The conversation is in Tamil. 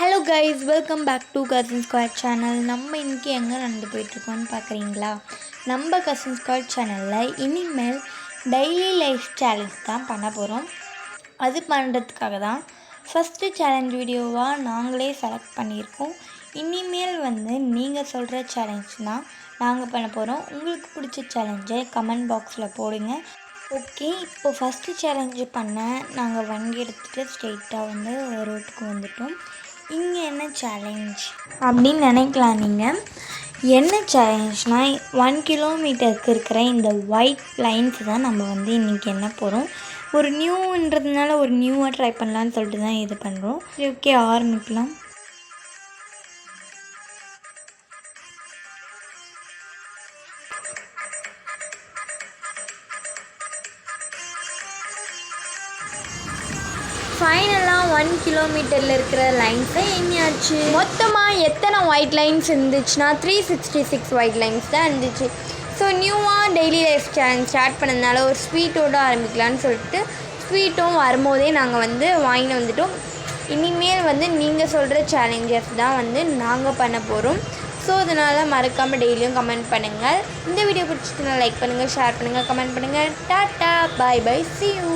Hello guys, welcome back to cousin squad channel. நம்ம இன்றைக்கி எங்கே நடந்து போயிட்டுருக்கோன்னு பார்க்குறீங்களா? நம்ம கசின் ஸ்குவாட் சேனலில் இனிமேல் டெய்லி லைஃப் சேலஞ்ச் தான் பண்ண போகிறோம். அது பண்ணுறதுக்காக தான் ஃபஸ்ட்டு சேலஞ்ச் வீடியோவாக நாங்களே செலக்ட் பண்ணியிருக்கோம். இனிமேல் நீங்கள் சொல்கிற சேலஞ்ச் தான் நாங்கள் பண்ண போகிறோம். உங்களுக்கு பிடிச்ச சேலஞ்சை கமெண்ட் பாக்ஸில் போடுங்க. ஓகே, இப்போது ஃபஸ்ட்டு சேலஞ்சு பண்ண நாங்கள் வண்டி எடுத்துகிட்டு ஸ்ட்ரெயிட்டாக ரோட்டுக்கு வந்துட்டோம். இங்கே என்ன சேலஞ்ச் அப்படின்னு நினைக்கலாம் நீங்கள். என்ன சேலஞ்ச்னால் 1 கிலோமீட்டருக்கு இருக்கிற இந்த ஒயிட் லைன்ஸ் தான் நம்ம இன்றைக்கி என்ன போகிறோம். ஒரு நியூன்றதுனால ஒரு நியூவாக ட்ரை பண்ணலான்னு சொல்லிட்டு தான் இது பண்ணுறோம். ஓகே, ஆரம்பிக்கலாம். ஃபைனலாக 1 கிலோமீட்டரில் இருக்கிற லைன்ஸை எண்ணியாச்சு. மொத்தமாக எத்தனை ஒயிட் லைன்ஸ் இருந்துச்சுன்னா 366 ஒயிட் லைன்ஸ் தான் இருந்துச்சு. ஸோ நியூவாக டெய்லி லைஃப் சேலஞ்ச் ஸ்டார்ட் பண்ணதுனால ஒரு ஸ்வீட்டோடு ஆரம்பிக்கலான்னு சொல்லிட்டு ஸ்வீட்டும் வரும்போதே நாங்கள் வாங்கிட்டு வந்துட்டோம். இனிமேல் நீங்கள் சொல்கிற சேலஞ்சஸ் தான் நாங்கள் பண்ண போகிறோம். ஸோ அதனால் மறக்காமல் டெய்லியும் கமெண்ட் பண்ணுங்கள். இந்த வீடியோ பிடிச்சதுன்னா லைக் பண்ணுங்கள், ஷேர் பண்ணுங்கள், கமெண்ட் பண்ணுங்கள். Tata, bye bye, see you.